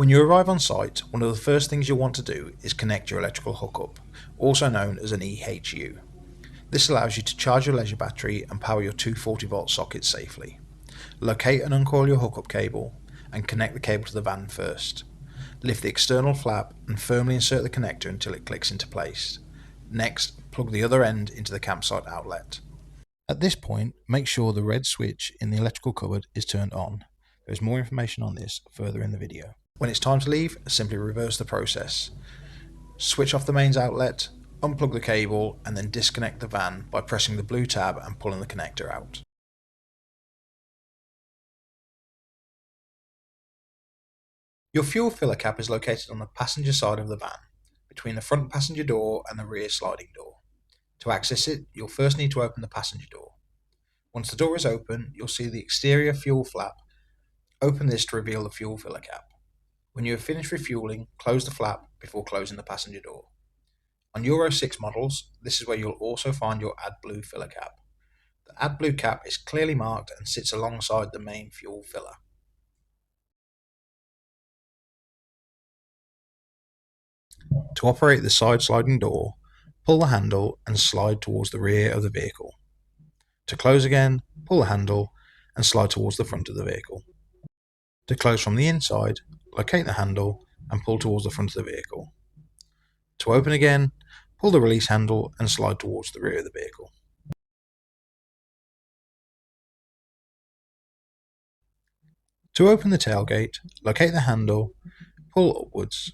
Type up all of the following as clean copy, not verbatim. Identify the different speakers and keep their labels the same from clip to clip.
Speaker 1: When you arrive on site, one of the first things you'll want to do is connect your electrical hookup, also known as an EHU. This allows you to charge your leisure battery and power your 240-volt sockets safely. Locate and uncoil your hookup cable and connect the cable to the van first. Lift the external flap and firmly insert the connector until it clicks into place. Next, plug the other end into the campsite outlet. At this point, make sure the red switch in the electrical cupboard is turned on. There is more information on this further in the video. When it's time to leave, simply reverse the process. Switch off the mains outlet, unplug the cable, and then disconnect the van by pressing the blue tab and pulling the connector out. Your fuel filler cap is located on the passenger side of the van, between the front passenger door and the rear sliding door. To access it, you'll first need to open the passenger door. Once the door is open, you'll see the exterior fuel flap. Open this to reveal the fuel filler cap. When you have finished refueling, close the flap before closing the passenger door. On Euro 6 models, this is where you'll also find your AdBlue filler cap. The AdBlue cap is clearly marked and sits alongside the main fuel filler. To operate the side sliding door, pull the handle and slide towards the rear of the vehicle. To close again, pull the handle and slide towards the front of the vehicle. To close from the inside, locate the handle and pull towards the front of the vehicle. To open again, pull the release handle and slide towards the rear of the vehicle. To open the tailgate, locate the handle, pull upwards.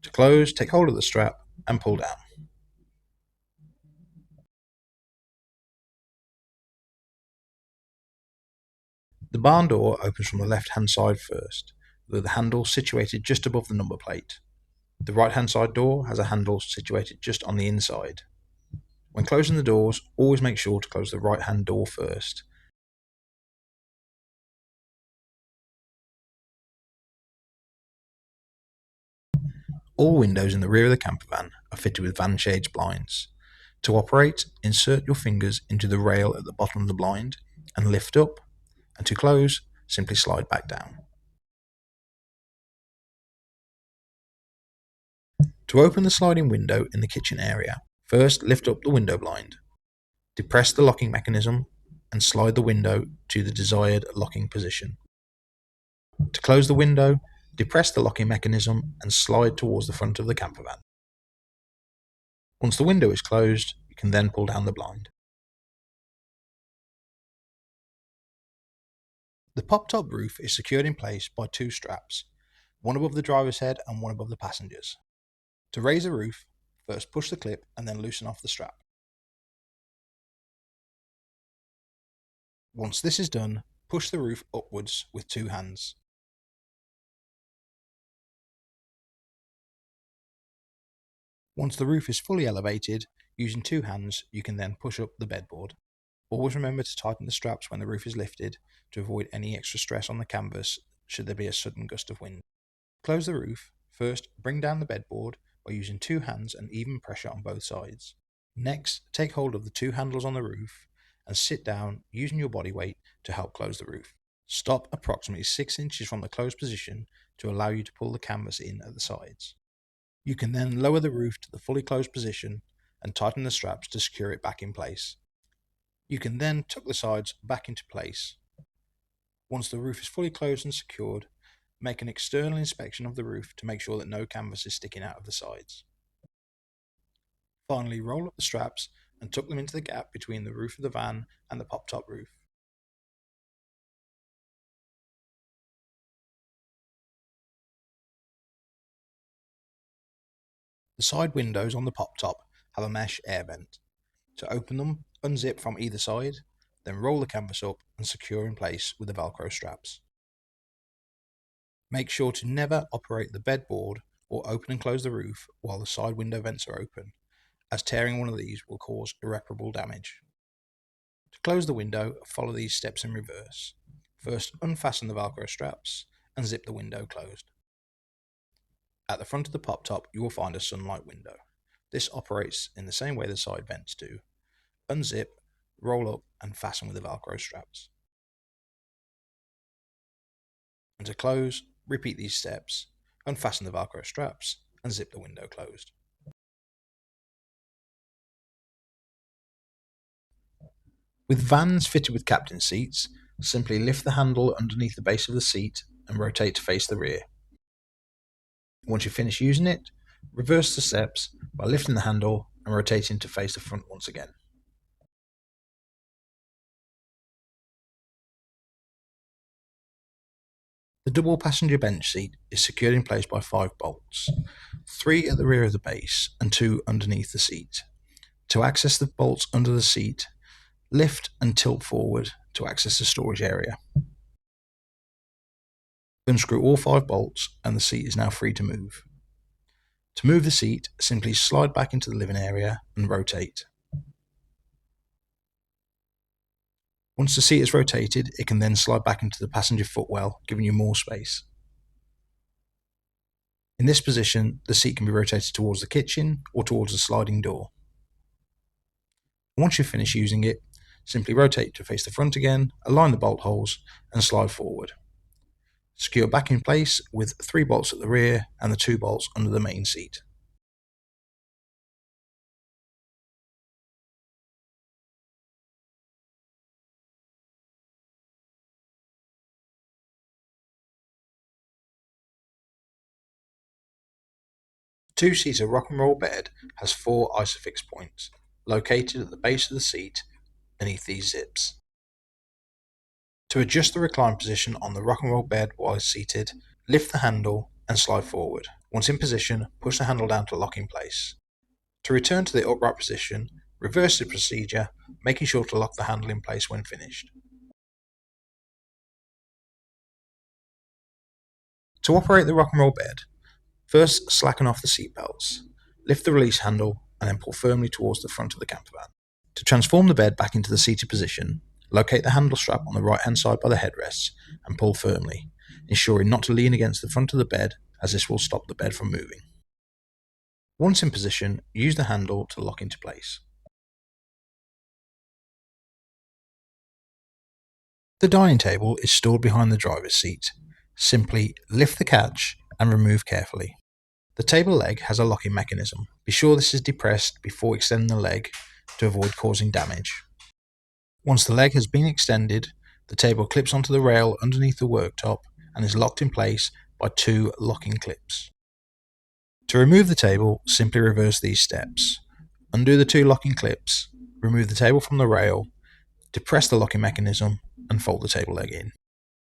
Speaker 1: To close, take hold of the strap and pull down. The barn door opens from the left-hand side first, with the handle situated just above the number plate. The right-hand side door has a handle situated just on the inside. When closing the doors, always make sure to close the right-hand door first. All windows in the rear of the campervan are fitted with van shades blinds. To operate, insert your fingers into the rail at the bottom of the blind and lift up, and to close, simply slide back down. To open the sliding window in the kitchen area, first lift up the window blind. Depress the locking mechanism and slide the window to the desired locking position. To close the window, depress the locking mechanism and slide towards the front of the campervan. Once the window is closed, you can then pull down the blind. The pop-top roof is secured in place by two straps, one above the driver's head and one above the passenger's. To raise the roof, first push the clip and then loosen off the strap. Once this is done, push the roof upwards with two hands. Once the roof is fully elevated, using two hands, you can then push up the bedboard. Always remember to tighten the straps when the roof is lifted to avoid any extra stress on the canvas should there be a sudden gust of wind. To close the roof, first bring down the bedboard by using two hands and even pressure on both sides. Next, take hold of the two handles on the roof and sit down using your body weight to help close the roof. Stop approximately 6 inches from the closed position to allow you to pull the canvas in at the sides. You can then lower the roof to the fully closed position and tighten the straps to secure it back in place. You can then tuck the sides back into place. Once the roof is fully closed and secured, make an external inspection of the roof to make sure that no canvas is sticking out of the sides. Finally, roll up the straps and tuck them into the gap between the roof of the van and the pop-top roof. The side windows on the pop-top have a mesh air vent. To open them, unzip from either side, then roll the canvas up and secure in place with the Velcro straps. Make sure to never operate the bedboard or open and close the roof while the side window vents are open, as tearing one of these will cause irreparable damage. To close the window, follow these steps in reverse. First, unfasten the Velcro straps and zip the window closed. At the front of the pop-top, you will find a sunlight window. This operates in the same way the side vents do. Unzip, roll up and fasten with the Velcro straps. And to close, Repeat these steps, unfasten the Velcro straps, and zip the window closed. With vans fitted with captain seats, simply lift the handle underneath the base of the seat and rotate to face the rear. Once you finish using it, reverse the steps by lifting the handle and rotating to face the front once again. The double passenger bench seat is secured in place by 5 bolts, 3 at the rear of the base and 2 underneath the seat. To access the bolts under the seat, lift and tilt forward to access the storage area. Unscrew all 5 bolts and the seat is now free to move. To move the seat, simply slide back into the living area and rotate. Once the seat is rotated, it can then slide back into the passenger footwell, giving you more space. In this position, the seat can be rotated towards the kitchen or towards the sliding door. Once you've finished using it, simply rotate to face the front again, align the bolt holes and slide forward. Secure back in place with 3 bolts at the rear and the 2 bolts under the main seat. The 2-seater rock and roll bed has 4 isofix points, located at the base of the seat beneath these zips. To adjust the recline position on the rock and roll bed while seated, lift the handle and slide forward. Once in position, push the handle down to lock in place. To return to the upright position, reverse the procedure, making sure to lock the handle in place when finished. To operate the rock and roll bed, first slacken off the seat belts, lift the release handle and then pull firmly towards the front of the campervan. To transform the bed back into the seated position, locate the handle strap on the right hand side by the headrests and pull firmly, ensuring not to lean against the front of the bed as this will stop the bed from moving. Once in position, use the handle to lock into place. The dining table is stored behind the driver's seat. Simply lift the catch and remove carefully. The table leg has a locking mechanism. Be sure this is depressed before extending the leg to avoid causing damage. Once the leg has been extended, the table clips onto the rail underneath the worktop and is locked in place by 2 locking clips. To remove the table, simply reverse these steps. Undo the 2 locking clips, remove the table from the rail, depress the locking mechanism and fold the table leg in.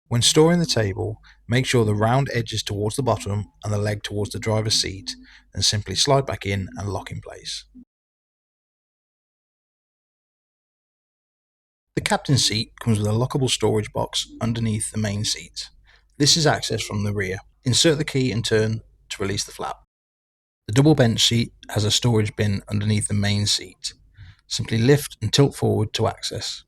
Speaker 1: When storing the table, make sure the round edge is towards the bottom and the leg towards the driver's seat, and simply slide back in and lock in place. The captain's seat comes with a lockable storage box underneath the main seat. This is accessed from the rear. Insert the key and turn to release the flap. The double bench seat has a storage bin underneath the main seat. Simply lift and tilt forward to access.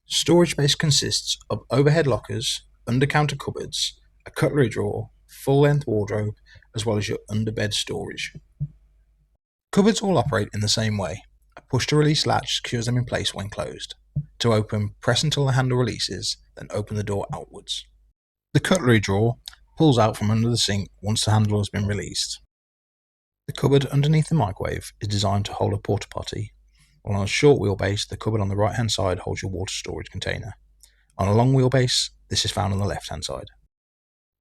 Speaker 1: Storage space consists of overhead lockers, under-counter cupboards, a cutlery drawer, full-length wardrobe, as well as your underbed storage. Cupboards all operate in the same way. A push-to-release latch secures them in place when closed. To open, press until the handle releases, then open the door outwards. The cutlery drawer pulls out from under the sink once the handle has been released. The cupboard underneath the microwave is designed to hold a porta potty, while on a short wheelbase, the cupboard on the right hand side holds your water storage container. On a long wheelbase, this is found on the left hand side.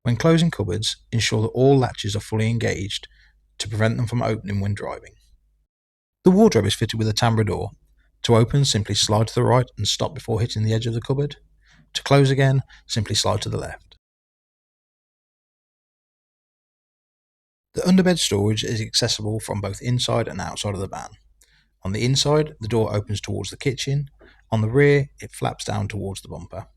Speaker 1: When closing cupboards, ensure that all latches are fully engaged to prevent them from opening when driving. The wardrobe is fitted with a tambour door. To open, simply slide to the right and stop before hitting the edge of the cupboard. To close again, simply slide to the left. The underbed storage is accessible from both inside and outside of the van. On the inside, the door opens towards the kitchen. On the rear, it flaps down towards the bumper.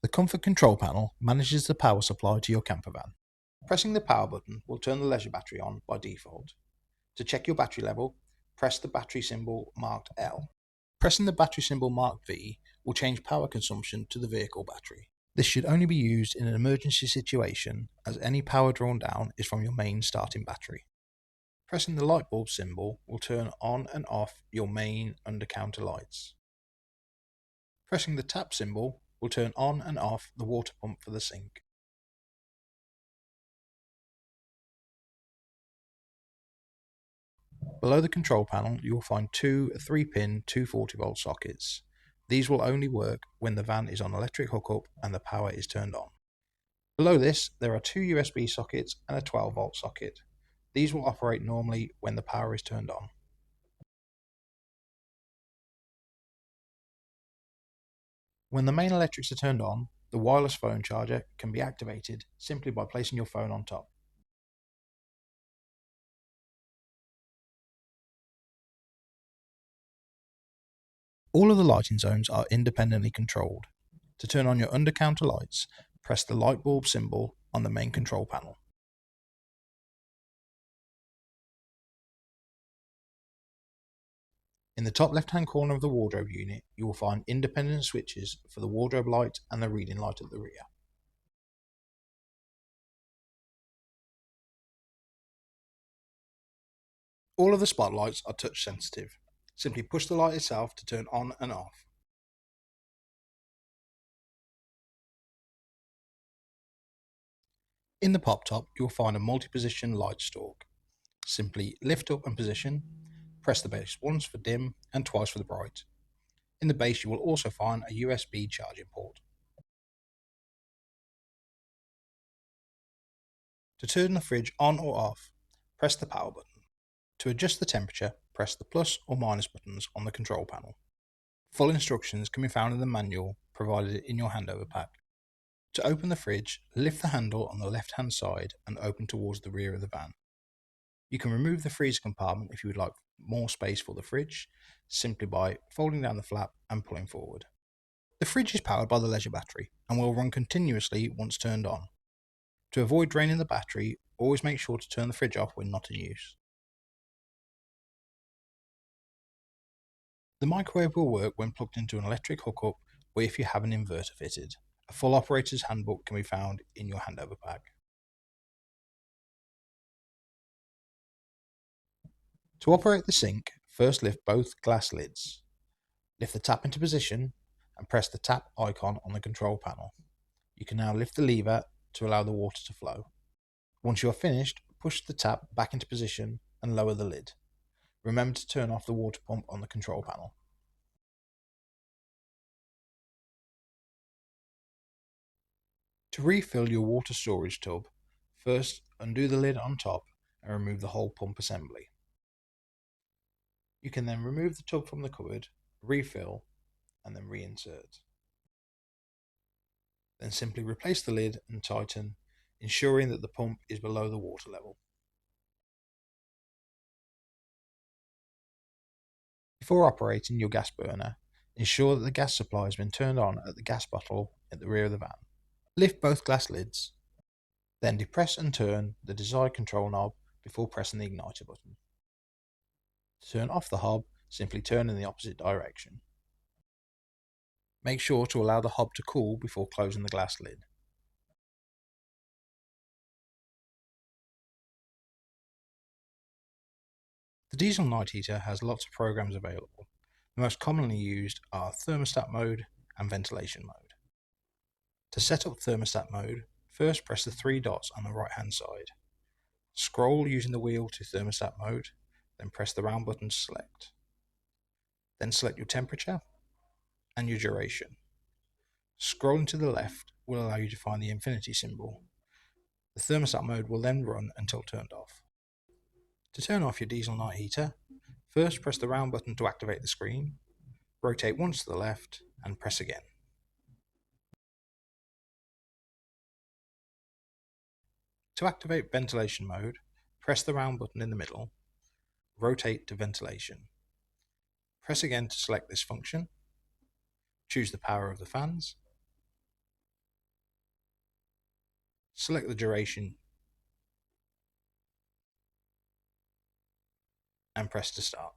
Speaker 1: The comfort control panel manages the power supply to your campervan. Pressing the power button will turn the leisure battery on by default. To check your battery level, press the battery symbol marked L. Pressing the battery symbol marked V will change power consumption to the vehicle battery. This should only be used in an emergency situation, as any power drawn down is from your main starting battery. Pressing the light bulb symbol will turn on and off your main under-counter lights. Pressing the tap symbol will turn on and off the water pump for the sink. Below the control panel, you will find two 3-pin 240-volt sockets. These will only work when the van is on electric hookup and the power is turned on. Below this, there are two USB sockets and a 12-volt socket. These will operate normally when the power is turned on. When the main electrics are turned on, the wireless phone charger can be activated simply by placing your phone on top. All of the lighting zones are independently controlled. To turn on your under-counter lights, press the light bulb symbol on the main control panel. In the top left-hand corner of the wardrobe unit, you will find independent switches for the wardrobe light and the reading light at the rear. All of the spotlights are touch sensitive. Simply push the light itself to turn on and off. In the pop top, you will find a multi-position light stalk. Simply lift up and position, press the base once for dim and twice for the bright. In the base, you will also find a USB charging port. To turn the fridge on or off, press the power button. To adjust the temperature, press the plus or minus buttons on the control panel. Full instructions can be found in the manual provided in your handover pack. To open the fridge, lift the handle on the left-hand side and open towards the rear of the van. You can remove the freezer compartment if you would like more space for the fridge, simply by folding down the flap and pulling forward. The fridge is powered by the leisure battery and will run continuously once turned on. To avoid draining the battery, always make sure to turn the fridge off when not in use. The microwave will work when plugged into an electric hookup or if you have an inverter fitted. A full operator's handbook can be found in your handover pack. To operate the sink, first lift both glass lids. Lift the tap into position and press the tap icon on the control panel. You can now lift the lever to allow the water to flow. Once you are finished, push the tap back into position and lower the lid. Remember to turn off the water pump on the control panel. To refill your water storage tub, first undo the lid on top and remove the whole pump assembly. You can then remove the tub from the cupboard, refill, and then reinsert. Then simply replace the lid and tighten, ensuring that the pump is below the water level. Before operating your gas burner, ensure that the gas supply has been turned on at the gas bottle at the rear of the van. Lift both glass lids, then depress and turn the desired control knob before pressing the igniter button. To turn off the hob, simply turn in the opposite direction. Make sure to allow the hob to cool before closing the glass lid. The diesel night heater has lots of programs available. The most commonly used are thermostat mode and ventilation mode. To set up thermostat mode, first press the three dots on the right hand side. Scroll using the wheel to thermostat mode, then press the round button to select. Then select your temperature and your duration. Scrolling to the left will allow you to find the infinity symbol. The thermostat mode will then run until turned off. To turn off your diesel night heater, first press the round button to activate the screen, rotate once to the left and press again. To activate ventilation mode, press the round button in the middle, rotate to ventilation. Press again to select this function, choose the power of the fans, select the duration and press to start.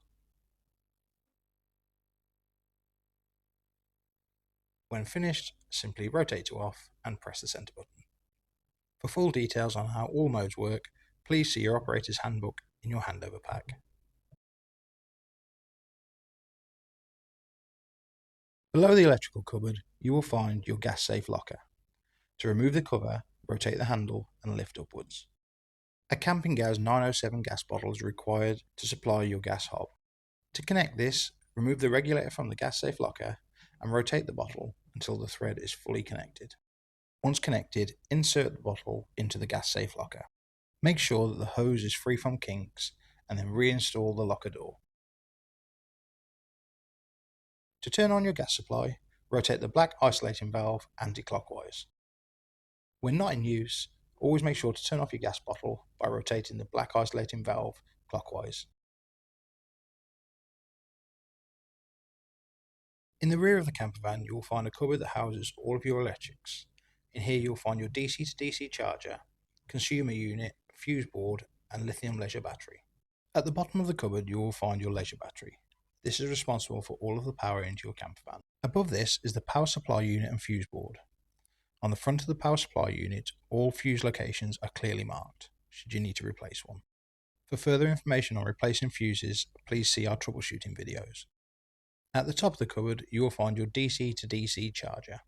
Speaker 1: When finished, simply rotate to off and press the center button. For full details on how all modes work, please see your operator's handbook in your handover pack. Below the electrical cupboard, you will find your gas safe locker. To remove the cover, rotate the handle and lift upwards. A Camping Gas 907 gas bottle is required to supply your gas hob. To connect this, remove the regulator from the gas safe locker and rotate the bottle until the thread is fully connected. Once connected, insert the bottle into the gas safe locker. Make sure that the hose is free from kinks and then reinstall the locker door. To turn on your gas supply, rotate the black isolating valve anti-clockwise. When not in use, always make sure to turn off your gas bottle by rotating the black isolating valve clockwise. In the rear of the campervan, you will find a cupboard that houses all of your electrics. In here you'll find your DC to DC charger, consumer unit, fuse board and lithium leisure battery. At the bottom of the cupboard you will find your leisure battery. This is responsible for all of the power into your campervan. Above this is the power supply unit and fuse board. On the front of the power supply unit, all fuse locations are clearly marked, should you need to replace one. For further information on replacing fuses, please see our troubleshooting videos. At the top of the cupboard, you will find your DC to DC charger.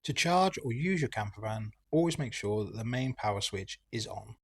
Speaker 1: To charge or use your campervan, always make sure that the main power switch is on.